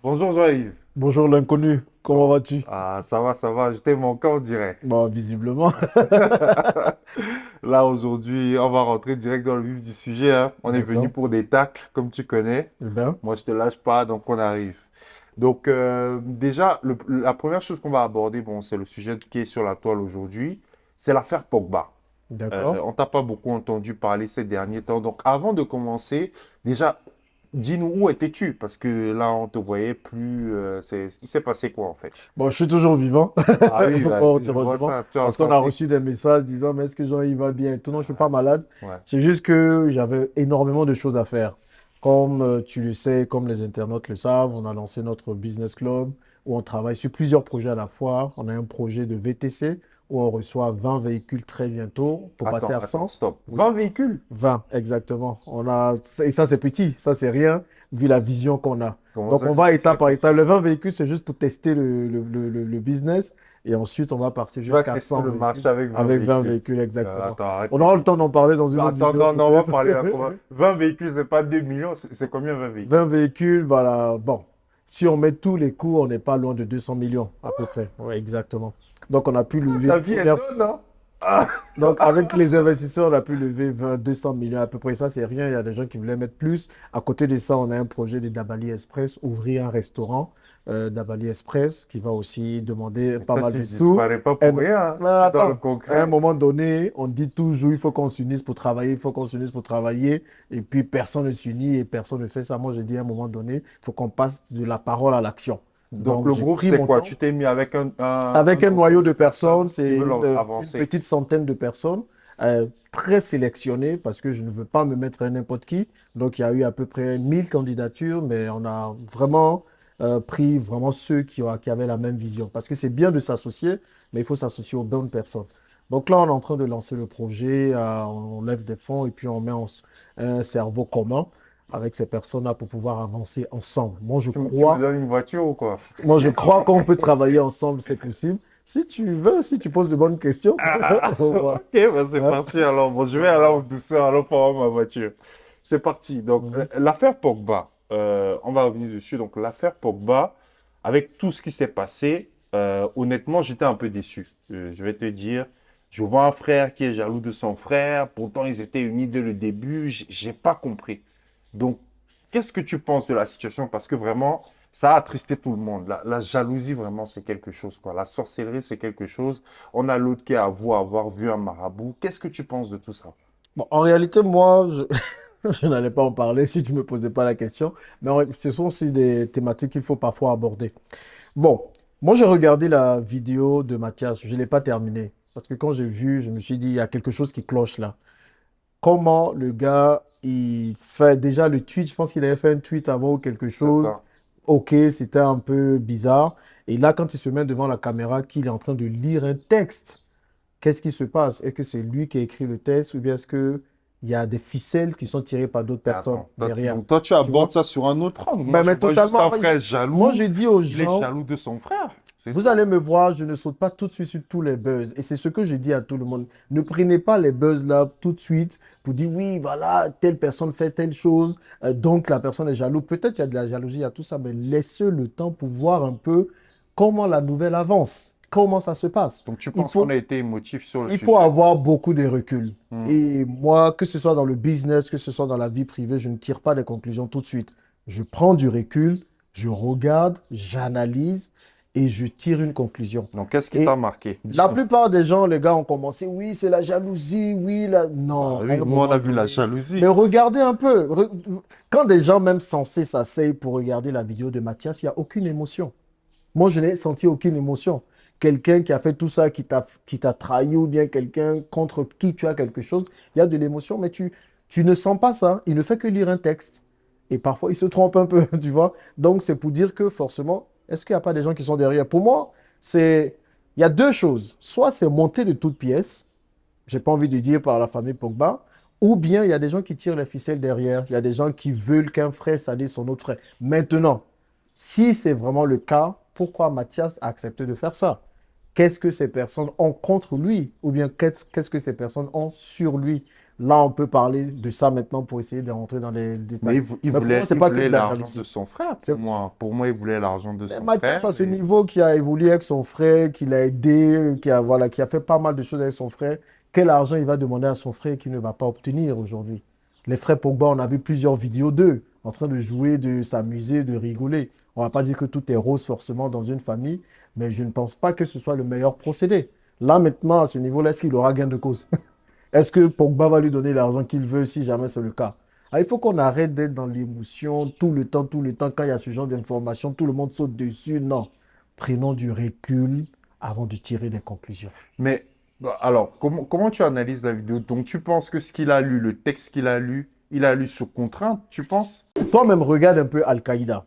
Bonjour Joël. Bonjour l'inconnu, comment vas-tu? Ah, ça va, je t'ai manqué, on dirait. Bon, visiblement. Là, aujourd'hui, on va rentrer direct dans le vif du sujet, hein. On est venu D'accord. pour des tacles, comme tu connais. Eh bien, Moi, je te lâche pas, donc on arrive. Donc, déjà, la première chose qu'on va aborder, bon, c'est le sujet qui est sur la toile aujourd'hui, c'est l'affaire Pogba. d'accord. On t'a pas beaucoup entendu parler ces derniers temps. Donc, avant de commencer, déjà, dis-nous où étais-tu? Parce que là, on te voyait plus. Il s'est passé quoi en fait? Bon, je suis toujours vivant, Ah oui, bah, fort si je vois heureusement, ça, tu es en parce qu'on a santé. reçu des messages disant, mais est-ce que Jean, il va bien? Tout non, je suis pas malade. Ouais. C'est juste que j'avais énormément de choses à faire. Comme tu le sais, comme les internautes le savent, on a lancé notre business club où on travaille sur plusieurs projets à la fois. On a un projet de VTC où on reçoit 20 véhicules très bientôt pour passer Attends, à attends, 100. stop. Oui. 20 véhicules? 20 exactement. Et ça, c'est petit, ça, c'est rien, vu la vision qu'on a. Comment Donc, ça on que tu va dis c'est étape par étape. petit? Le 20 véhicules, c'est juste pour tester le business. Et ensuite, on va partir Tu vas jusqu'à tester 100 le véhicules. marché avec 20 Avec 20 véhicules. véhicules, exactement. Attends, arrête On tes aura le temps bêtises. d'en parler dans une autre Attends, vidéo, non, non, on va peut-être. parler là. 20 véhicules, c'est pas 2 millions, c'est combien 20 véhicules? 20 véhicules, voilà. Bon, si on met tous les coûts, on n'est pas loin de 200 millions, à peu près. Oui, exactement. Donc, on a pu lever Ta une vie est première. bonne, hein? Ah, Donc, avec les investisseurs, on a pu lever 20, 200 millions à peu près. Ça, c'est rien. Il y a des gens qui voulaient mettre plus. À côté de ça, on a un projet de Dabali Express, ouvrir un restaurant Dabali Express qui va aussi demander mais pas toi, mal tu de sous. disparais pas Et- pour rien, hein. Mais Tu es dans le attends, à un concret. moment donné, on dit toujours il faut qu'on s'unisse pour travailler, il faut qu'on s'unisse pour travailler. Et puis, personne ne s'unit et personne ne fait ça. Moi, j'ai dit à un moment donné, il faut qu'on passe de la parole à l'action. Donc, Donc, le j'ai groupe, pris c'est mon quoi? temps. Tu t'es mis avec Avec un un noyau ensemble de de personnes personnes, qui c'est veulent une avancer. petite centaine de personnes, très sélectionnées parce que je ne veux pas me mettre à n'importe qui. Donc, il y a eu à peu près 1000 candidatures, mais on a vraiment pris vraiment ceux qui avaient la même vision. Parce que c'est bien de s'associer, mais il faut s'associer aux bonnes personnes. Donc là, on est en train de lancer le projet, on lève des fonds et puis on met un cerveau commun avec ces personnes-là pour pouvoir avancer ensemble. Tu me donnes une voiture ou quoi? Moi, je crois qu'on peut travailler ensemble, c'est possible. Si tu veux, si tu poses de bonnes questions, Ah, on va. ok, bah c'est Hein? parti alors. Bon, je vais aller en douceur alors pour avoir ma voiture. C'est parti. Donc, Mhm. l'affaire Pogba, on va revenir dessus. Donc, l'affaire Pogba, avec tout ce qui s'est passé, honnêtement, j'étais un peu déçu. Je vais te dire, je vois un frère qui est jaloux de son frère. Pourtant, ils étaient unis dès le début. J'ai pas compris. Donc, qu'est-ce que tu penses de la situation? Parce que vraiment, ça a attristé tout le monde. La jalousie, vraiment, c'est quelque chose, quoi. La sorcellerie, c'est quelque chose. On a l'autre qui avoue avoir vu un marabout. Qu'est-ce que tu penses de tout ça? Bon, en réalité, moi, je n'allais pas en parler si tu ne me posais pas la question, mais ce sont aussi des thématiques qu'il faut parfois aborder. Bon, moi, j'ai regardé la vidéo de Mathias, je ne l'ai pas terminée, parce que quand j'ai vu, je me suis dit, il y a quelque chose qui cloche là. Comment le gars, il fait déjà le tweet, je pense qu'il avait fait un tweet avant ou quelque C'est chose. ça. Ok, c'était un peu bizarre. Et là, quand il se met devant la caméra, qu'il est en train de lire un texte, qu'est-ce qui se passe? Est-ce que c'est lui qui a écrit le texte ou bien est-ce qu'il y a des ficelles qui sont tirées par d'autres Mais personnes attends. derrière? Donc, toi, tu Tu abordes vois? ça sur un autre angle. Moi, Ben, je mais vois juste totalement. un frère Moi, jaloux. je dis aux Il est gens, jaloux de son frère. C'est vous tout. allez me voir, je ne saute pas tout de suite sur tous les buzz. Et c'est ce que je dis à tout le monde. Ne prenez pas les buzz là tout de suite pour dire oui, voilà, telle personne fait telle chose, donc la personne est jalouse. Peut-être qu'il y a de la jalousie, il y a tout ça, mais laissez le temps pour voir un peu comment la nouvelle avance, comment ça se passe. Donc, tu Il penses qu'on a faut, été émotif sur le il faut sujet? avoir beaucoup de recul. Hmm. Et moi, que ce soit dans le business, que ce soit dans la vie privée, je ne tire pas des conclusions tout de suite. Je prends du recul, je regarde, j'analyse et je tire une conclusion. Donc, qu'est-ce qui t'a Et marqué? la Dis-nous. plupart des gens, les gars, ont commencé, oui, c'est la jalousie, oui, Bah non, à oui, un nous, on moment a vu la donné. Mais jalousie. regardez un peu. Quand des gens, même sensés, s'asseyent pour regarder la vidéo de Mathias, il n'y a aucune émotion. Moi, je n'ai senti aucune émotion. Quelqu'un qui a fait tout ça, qui t'a trahi, ou bien quelqu'un contre qui tu as quelque chose, il y a de l'émotion, mais tu ne sens pas ça. Il ne fait que lire un texte. Et parfois, il se trompe un peu, tu vois. Donc, c'est pour dire que forcément, est-ce qu'il n'y a pas des gens qui sont derrière? Pour moi, il y a deux choses. Soit c'est monté de toutes pièces, j'ai pas envie de dire par la famille Pogba, ou bien il y a des gens qui tirent les ficelles derrière. Il y a des gens qui veulent qu'un frère salisse son autre frère. Maintenant, si c'est vraiment le cas, pourquoi Mathias a accepté de faire ça? Qu'est-ce que ces personnes ont contre lui? Ou bien qu'est-ce que ces personnes ont sur lui? Là, on peut parler de ça maintenant pour essayer de rentrer dans les Mais détails. il Mais pour moi, voulait, c'est il pas que voulait de la l'argent de jalousie. son frère, C'est pour moi. Pour moi, il voulait l'argent de mais son Mathias, frère. à ce niveau, qui a évolué avec son frère, qui l'a aidé, voilà, qui a fait pas mal de choses avec son frère, quel argent il va demander à son frère qu'il ne va pas obtenir aujourd'hui? Les frères Pogba, on a vu plusieurs vidéos d'eux en train de jouer, de s'amuser, de rigoler. On va pas dire que tout est rose forcément dans une famille, mais je ne pense pas que ce soit le meilleur procédé. Là, maintenant, à ce niveau-là, est-ce qu'il aura gain de cause? Est-ce que Pogba va lui donner l'argent qu'il veut si jamais c'est le cas? Ah, il faut qu'on arrête d'être dans l'émotion tout le temps, quand il y a ce genre d'informations, tout le monde saute dessus. Non. Prenons du recul avant de tirer des conclusions. Mais bah, alors, comment tu analyses la vidéo? Donc, tu penses que ce qu'il a lu, le texte qu'il a lu, il a lu sous contrainte, tu penses? Toi-même, regarde un peu Al-Qaïda.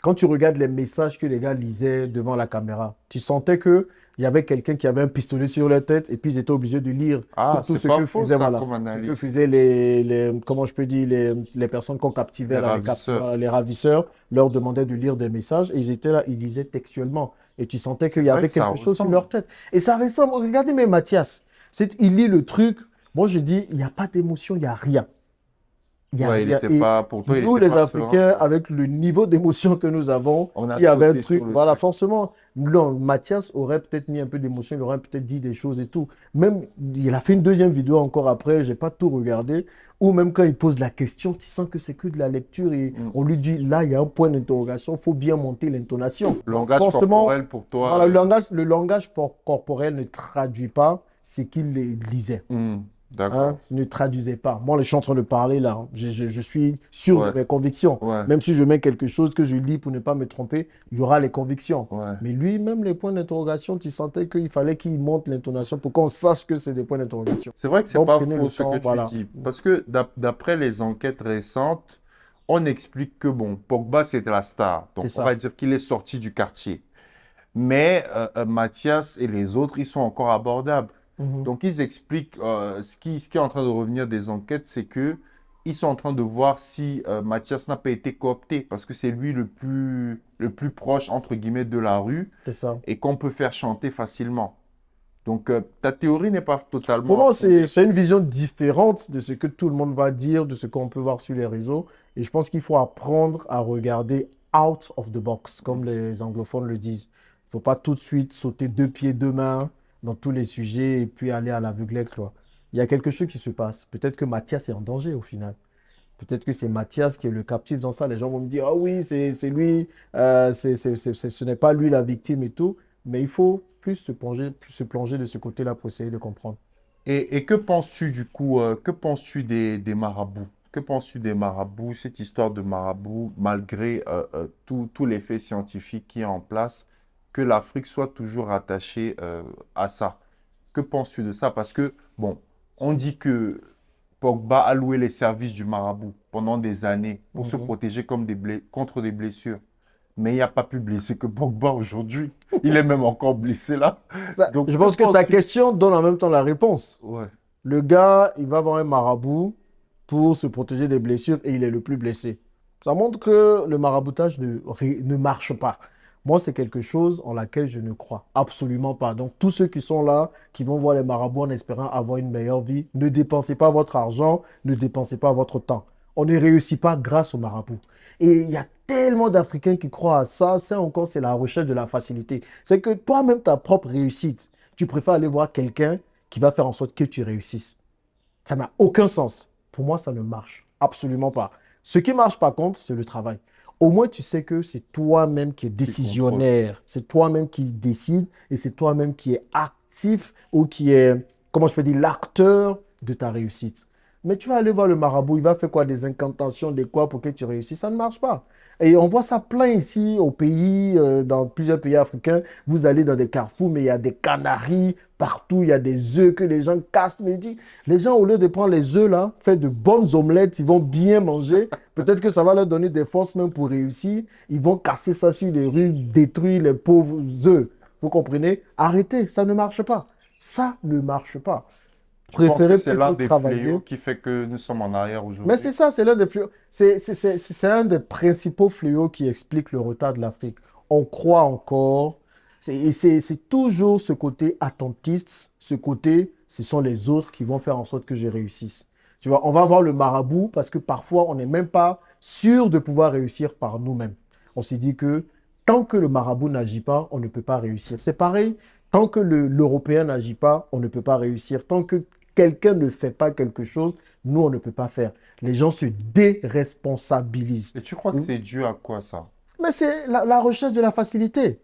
Quand tu regardes les messages que les gars lisaient devant la caméra, tu sentais que il y avait quelqu'un qui avait un pistolet sur la tête et puis ils étaient obligés de lire Ah, surtout c'est ce pas que faux faisaient, ça voilà, comme ce que analyse. faisaient comment je peux dire, les personnes qu'on captivait, Les là, ravisseurs. les ravisseurs, leur demandaient de lire des messages et ils étaient là, ils lisaient textuellement. Et tu sentais C'est qu'il y vrai avait que ça quelque chose sur ressemble. leur tête. Et ça ressemble, regardez même Mathias, il lit le truc, moi je dis, il n'y a pas d'émotion, il n'y a rien. Il y a Ouais, il rien. était Et pas, pour toi, il nous, était les pas serein. Africains, avec le niveau d'émotion que nous avons, On a s'il y avait un sauté sur truc, le voilà, truc. forcément, non, Mathias aurait peut-être mis un peu d'émotion, il aurait peut-être dit des choses et tout. Même, il a fait une deuxième vidéo encore après, j'ai pas tout regardé, ou même quand il pose la question, tu sens que c'est que de la lecture et Mm. on lui dit, là, il y a un point d'interrogation, il faut bien monter l'intonation. Donc, Langage forcément, corporel pour toi. voilà, le langage corporel ne traduit pas ce qu'il lisait. Hein, D'accord. ne traduisez pas. Moi, je suis en train de parler là. Hein. Je suis sûr de Ouais, mes convictions. ouais, Même si je mets quelque chose que je lis pour ne pas me tromper, il y aura les convictions. ouais. Mais lui, même les points d'interrogation, tu sentais qu'il fallait qu'il monte l'intonation pour qu'on sache que c'est des points d'interrogation. C'est vrai que c'est Donc, pas prenez faux le ce que temps, tu voilà. dis. Parce que d'après les enquêtes récentes, on explique que bon, Pogba c'était la star. C'est Donc on ça. va dire qu'il est sorti du quartier. Mais Mathias et les autres, ils sont encore abordables. Mhm. Donc ils expliquent ce qui est en train de revenir des enquêtes, c'est que ils sont en train de voir si Mathias n'a pas été coopté parce que c'est lui le plus proche entre guillemets de la rue C'est ça. et qu'on peut faire chanter facilement. Donc ta théorie n'est pas Pour totalement moi, fondée. c'est une vision différente de ce que tout le monde va dire, de ce qu'on peut voir sur les réseaux. Et je pense qu'il faut apprendre à regarder out of the box, comme les anglophones le disent. Il ne faut pas tout de suite sauter deux pieds, deux mains dans tous les sujets et puis aller à l'aveuglette, quoi. Il y a quelque chose qui se passe. Peut-être que Mathias est en danger au final. Peut-être que c'est Mathias qui est le captif dans ça. Les gens vont me dire, ah oui, c'est lui, ce n'est pas lui la victime et tout. Mais il faut plus se plonger de ce côté-là pour essayer de comprendre. Et que penses-tu du coup, que penses-tu des marabouts? Que penses-tu des marabouts, cette histoire de marabouts, malgré tous les faits scientifiques qui est en place, que l'Afrique soit toujours attachée à ça? Que penses-tu de ça? Parce que, bon, on dit que Pogba a loué les services du marabout pendant des années pour se Mhm. protéger contre des blessures. Mais il n'y a pas plus blessé que Pogba aujourd'hui. Il est même encore blessé là. Donc, Je que pense que ta penses-tu? question donne en même temps la réponse. Ouais. Le gars, il va avoir un marabout pour se protéger des blessures et il est le plus blessé. Ça montre que le maraboutage ne marche pas. Moi, c'est quelque chose en laquelle je ne crois absolument pas. Donc, tous ceux qui sont là, qui vont voir les marabouts en espérant avoir une meilleure vie, ne dépensez pas votre argent, ne dépensez pas votre temps. On ne réussit pas grâce au marabout. Et il y a tellement d'Africains qui croient à ça. C'est la recherche de la facilité. C'est que toi-même, ta propre réussite, tu préfères aller voir quelqu'un qui va faire en sorte que tu réussisses. Ça n'a aucun sens. Pour moi, ça ne marche absolument pas. Ce qui marche par contre, c'est le travail. Au moins, tu sais que c'est toi-même qui es Qui contrôle. décisionnaire, c'est toi-même qui décide et c'est toi-même qui est actif ou qui est, comment je peux dire, l'acteur de ta réussite. Mais tu vas aller voir le marabout, il va faire quoi? Des incantations, des quoi pour que tu réussisses? Ça ne marche pas. Et on voit ça plein ici au pays, dans plusieurs pays africains. Vous allez dans des carrefours, mais il y a des canaries partout, il y a des œufs que les gens cassent. Mais les gens, au lieu de prendre les œufs là, faire de bonnes omelettes, ils vont bien manger. Peut-être que ça va leur donner des forces même pour réussir. Ils vont casser ça sur les rues, détruire les pauvres œufs. Vous comprenez? Arrêtez, ça ne marche pas. Ça ne marche pas. Tu penses que Préférez c'est l'un plutôt des travailler. fléaux qui fait que nous sommes en arrière Mais aujourd'hui? c'est ça, c'est l'un des fléaux. C'est un des principaux fléaux qui explique le retard de l'Afrique. On croit encore. C'est toujours ce côté attentiste, ce côté, ce sont les autres qui vont faire en sorte que je réussisse. Tu vois, on va voir le marabout parce que parfois, on n'est même pas sûr de pouvoir réussir par nous-mêmes. On s'est dit que tant que le marabout n'agit pas, on ne peut pas réussir. C'est pareil, tant que l'Européen n'agit pas, on ne peut pas réussir. Tant que quelqu'un ne fait pas quelque chose, nous, on ne peut pas faire. Les gens se déresponsabilisent. Et tu crois que c'est dû à quoi ça? Mais c'est la recherche de la facilité.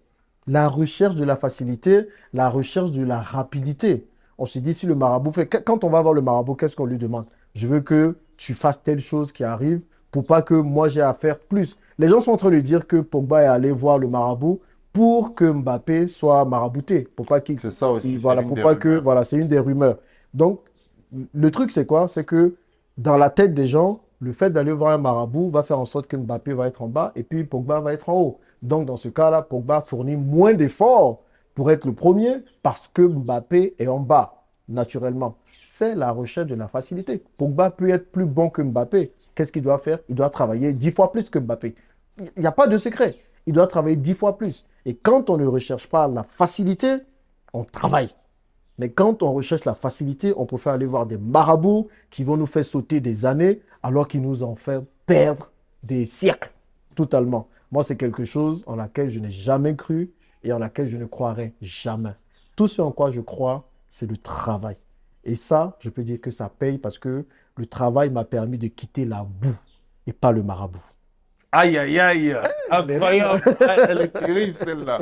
La recherche de la facilité, la recherche de la rapidité. On se dit, si le marabout fait... Quand on va voir le marabout, qu'est-ce qu'on lui demande? Je veux que tu fasses telle chose qui arrive pour pas que moi j'ai à faire plus. Les gens sont en train de dire que Pogba est allé voir le marabout pour que Mbappé soit marabouté. Pour pas qu'il... C'est ça aussi, c'est Voilà, l'une pour des pas que... rumeurs. Voilà, c'est une des rumeurs. Donc, le truc, c'est quoi? C'est que dans la tête des gens, le fait d'aller voir un marabout va faire en sorte que Mbappé va être en bas et puis Pogba va être en haut. Donc, dans ce cas-là, Pogba fournit moins d'efforts pour être le premier parce que Mbappé est en bas, naturellement. C'est la recherche de la facilité. Pogba peut être plus bon que Mbappé. Qu'est-ce qu'il doit faire? Il doit travailler 10 fois plus que Mbappé. Il n'y a pas de secret. Il doit travailler 10 fois plus. Et quand on ne recherche pas la facilité, on travaille. Mais quand on recherche la facilité, on préfère aller voir des marabouts qui vont nous faire sauter des années alors qu'ils nous ont fait perdre des siècles totalement. Moi, c'est quelque chose en laquelle je n'ai jamais cru et en laquelle je ne croirai jamais. Tout ce en quoi je crois, c'est le travail. Et ça, je peux dire que ça paye parce que le travail m'a permis de quitter la boue et pas le marabout. Aïe, aïe, aïe! Les rêves. Incroyable! Ah, elle est terrible, celle-là.